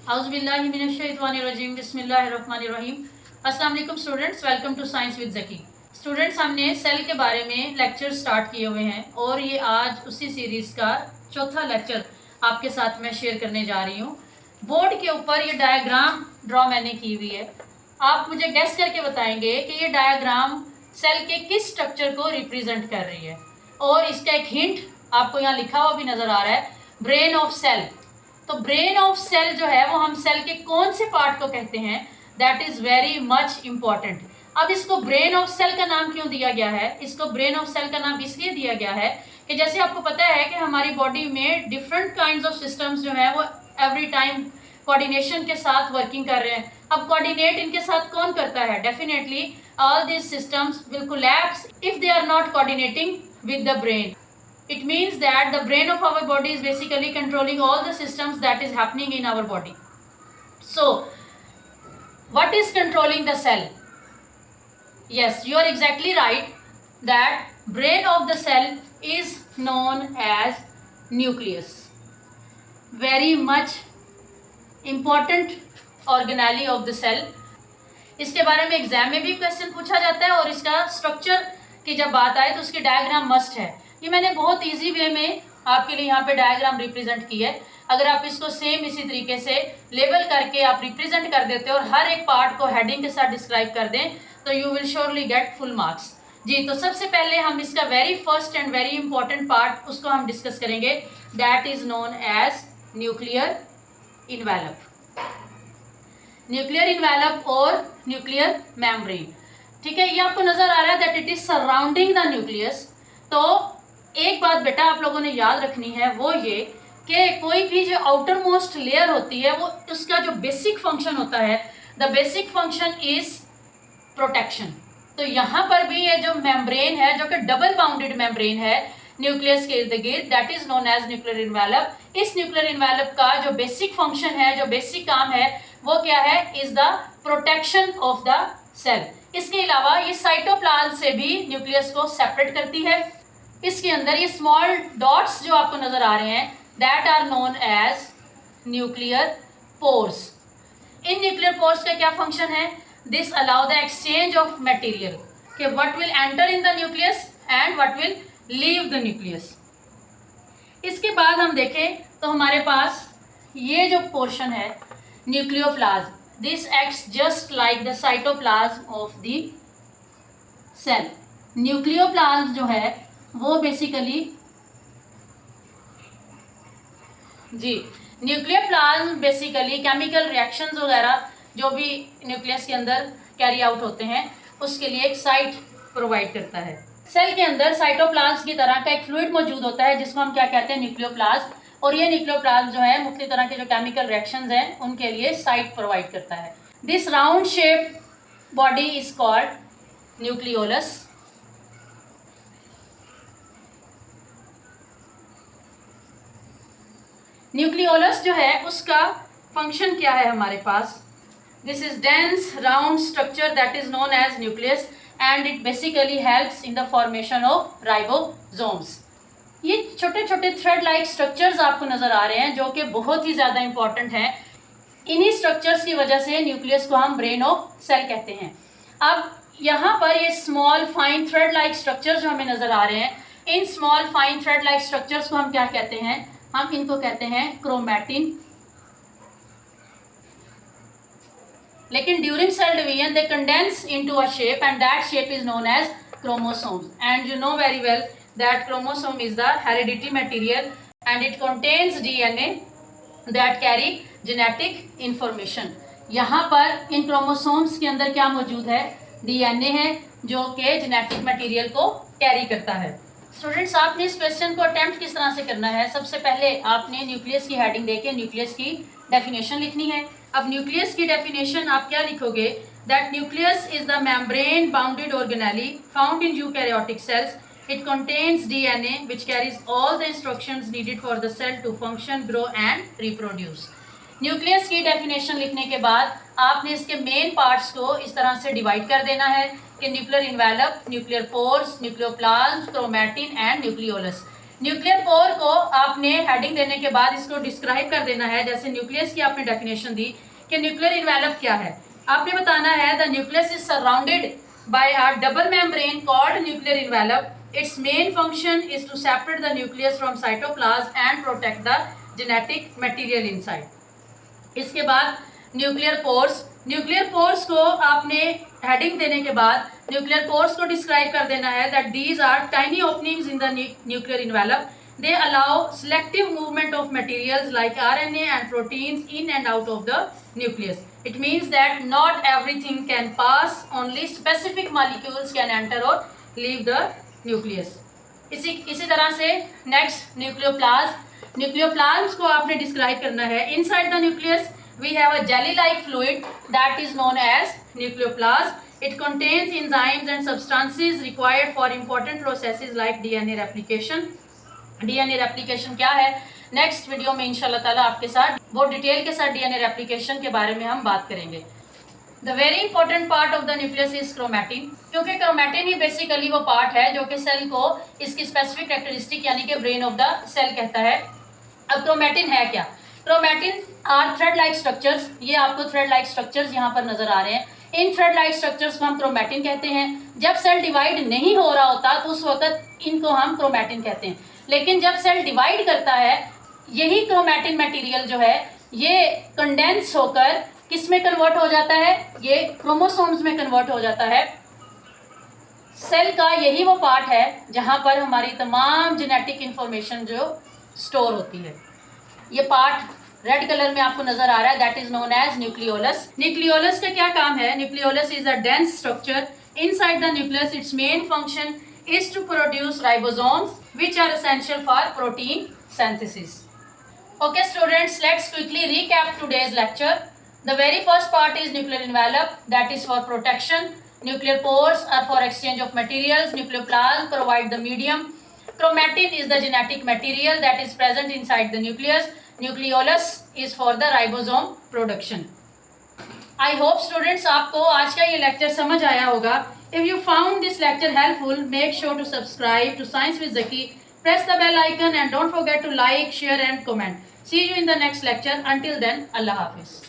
औज़ुबिल्लाहिमिनश्शैतानिर्रजीम बिस्मिल्लाहिर्रहमानिर्रहीम। अस्सलाम वालेकुम students, welcome to science with Zaki. Students, हमने सेल के बारे में लेक्चर स्टार्ट किए हुए हैं और ये आज उसी सीरीज़ का चौथा लेक्चर आपके साथ मैं शेयर करने जा रही हूँ। बोर्ड के ऊपर ये डायग्राम ड्रॉ मैंने की हुई है। आप मुझे गेस करके बताएंगे कि ये डायग्राम सेल के किस स्ट्रक्चर को रिप्रेजेंट कर रही है। और इसका एक हिंट आपको यहाँ लिखा हुआ भी नज़र आ रहा है, ब्रेन ऑफ सेल। तो ब्रेन ऑफ सेल जो है वो हम सेल के कौन से पार्ट को कहते हैं, that is very much important. अब इसको ब्रेन ऑफ सेल का नाम क्यों दिया गया है? इसको ब्रेन ऑफ सेल का नाम इसलिए दिया गया है कि जैसे आपको पता है कि हमारी बॉडी में डिफरेंट काइंड्स ऑफ सिस्टम्स जो है वो एवरी टाइम कोऑर्डिनेशन के साथ वर्किंग कर रहे हैं। अब कोऑर्डिनेट इनके साथ कौन करता है? Definitely all this systems will collapse if they are not coordinating with the brain. It means that the brain of our body is basically controlling all the systems that is happening in our body. So, what is controlling the cell? Yes, you are exactly right that brain of the cell is known as nucleus. Very much important organelle of the cell. इसके बारे में exam में भी question पूछा जाता है और इसका स्ट्रक्चर की जब बात आए तो उसकी डायग्राम मस्ट है। ये मैंने बहुत इजी वे में आपके लिए यहाँ पे डायग्राम रिप्रेजेंट की है। अगर आप इसको सेम इसी तरीके से लेबल करके आप रिप्रेजेंट कर देते और हर एक पार्ट को हेडिंग के साथ डिस्क्राइब कर दें तो you will surely get full marks. जी, तो सबसे पहले हम इसका very first and very important part उसको हम डिस्कस करेंगे, that is known as nuclear envelope. Nuclear envelope और न्यूक्लियर मेम्ब्रेन, ठीक है, ये आपको नजर आ रहा है that it is surrounding the nucleus. तो एक बात बेटा आप लोगों ने याद रखनी है वो ये कि कोई भी जो आउटर मोस्ट लेयर होती है वो उसका जो बेसिक फंक्शन होता है, the basic function is protection. तो यहाँ पर भी ये जो मेम्ब्रेन है जो कि डबल बाउंडेड मेम्ब्रेन है न्यूक्लियस के इर्द गिर्द, that is known as nuclear envelope. इस न्यूक्लियर इन्वेलप का जो बेसिक फंक्शन है, जो बेसिक काम है वो क्या है? Is the protection of the cell. इसके अलावा ये साइटोप्लाज्म से भी न्यूक्लियस को सेपरेट करती है। इसके अंदर ये स्मॉल डॉट्स जो आपको नजर आ रहे हैं that are known as nuclear pores. इन न्यूक्लियर पोर्स का क्या फंक्शन है? This allow the exchange of material कि what will enter in the nucleus and what will leave the nucleus. इसके बाद हम देखें तो हमारे पास ये जो पोर्शन है nucleoplasm, this acts just like the cytoplasm of the cell. Nucleoplasm जो है वो बेसिकली जी nuclear plasm basically chemical reactions वगैरह जो भी न्यूक्लियस के अंदर कैरी आउट होते हैं उसके लिए एक साइट प्रोवाइड करता है। सेल के अंदर साइटोप्लाज्म की तरह का एक फ्लूइड मौजूद होता है जिसको हम क्या कहते हैं? न्यूक्लियोप्लाज्म। और ये न्यूक्लियोप्लाज्म जो है मुख्तलिफ तरह के जो केमिकल रिएक्शंस हैं उनके लिए साइट प्रोवाइड करता है। This round shape body is called nucleolus. Nucleolus जो है उसका फंक्शन क्या है हमारे पास? This is dense round structure that is known as nucleus and it basically helps in the formation of ribosomes. ये छोटे छोटे थ्रेड लाइक स्ट्रक्चर्स आपको नजर आ रहे हैं जो कि बहुत ही ज़्यादा इंपॉर्टेंट हैं। इन्हीं स्ट्रक्चर्स की वजह से न्यूक्लियस को हम ब्रेन ऑफ सेल कहते हैं। अब यहाँ पर ये small fine thread like structures जो हमें नजर आ रहे हैं, in small fine thread like structures को हम क्या कहते हैं? हम इनको कहते हैं क्रोमैटिन। लेकिन during cell division they condense into a shape and that shape is known as chromosomes. And you know very well that chromosome is the hereditary material and it contains DNA that carry genetic information. यहाँ पर इन chromosomes के अंदर क्या मौजूद है? DNA है जो कि जेनेटिक मटेरियल को कैरी करता है। स्टूडेंट्स, आपने इस क्वेश्चन को अटेम्प्ट किस तरह से करना है? सबसे पहले आपने न्यूक्लियस की हेडिंग देके न्यूक्लियस की डेफिनेशन लिखनी है। अब न्यूक्लियस की डेफिनेशन आप क्या लिखोगे? That nucleus is the membrane bounded organelle found in eukaryotic cells. It contains DNA which carries all the instructions needed for the cell to function, grow and reproduce. Nucleus की definition लिखने के बाद आपने इसके main parts को इस तरह से डिवाइड कर देना है कि nuclear envelope, nuclear pores, nucleoplasm, chromatin and nucleolus. Nuclear pore को आपने हेडिंग देने के बाद इसको डिस्क्राइब कर देना है। जैसे न्यूक्लियस की आपने डेफिनेशन दी कि न्यूक्लियर इन्वेलप क्या है, आपने बताना है the nucleus is surrounded by a double membrane called nuclear envelope. Its main function is to separate the nucleus from cytoplasm and protect the genetic material inside. इसके बाद न्यूक्लियर पोर्स, न्यूक्लियर पोर्स को आपने heading देने के बाद nuclear pores को describe कर देना है that these are tiny openings in the nuclear envelope. They allow selective movement of materials like RNA and proteins in and out of the nucleus. It means that not everything can pass, only specific molecules can enter or leave the nucleus. इसी तरह से next nucleoplasm, nucleoplasm को आपने describe करना है. Inside the nucleus we have a jelly like fluid that is known as nucleoplasm. It contains enzymes and substances required for important processes like DNA replication. DNA replication क्या है, next video में इंशाल्लाह ताला आपके साथ वो डिटेल के साथ DNA replication के बारे में हम बात करेंगे. The very important part of the nucleus is chromatin, क्योंकि क्रोमैटिन ही बेसिकली वो पार्ट है जो कि सेल को इसकी स्पेसिफिक कैरेक्टरिस्टिक यानी कि ब्रेन ऑफ द सेल कहता है. अब क्रोमैटिन है क्या? Chromatin are thread like structures. ये आपको थ्रेड लाइक स्ट्रक्चर्स यहाँ पर नजर आ रहे हैं. इन थ्रेड लाइक स्ट्रक्चर्स को हम क्रोमैटिन कहते हैं. जब सेल डिवाइड नहीं हो रहा होता तो उस वक्त इनको हम क्रोमैटिन कहते हैं. लेकिन जब सेल डिवाइड करता है, यही क्रोमैटिन मटेरियल जो है ये कंडेंस होकर किस में कन्वर्ट हो जाता है, ये क्रोमोसोम्स में कन्वर्ट हो जाता है. सेल का यही वो पार्ट है जहां पर हमारी तमाम जेनेटिक इंफॉर्मेशन जो स्टोर होती है. ये पार्ट रेड कलर में आपको नजर आ रहा है, that is known as nucleolus. Nucleolus का क्या काम है? Nucleolus is a dense structure inside the nucleus. Its main function is to produce ribosomes which are essential for protein synthesis. Okay students, let's quickly recap today's lecture. The very first part is nuclear envelope, that is for protection. Nuclear pores are for exchange of materials. Nucleoplasm provide the medium. Chromatin is the genetic material that is present inside the nucleus. Nucleolus is for the ribosome production. I hope students आपको आज का ये lecture समझ आया होगा. If you found this lecture helpful, make sure to subscribe to Science with Zaki. Press the bell icon and don't forget to like, share and comment. See you in the next lecture. Until then, Allah Hafiz.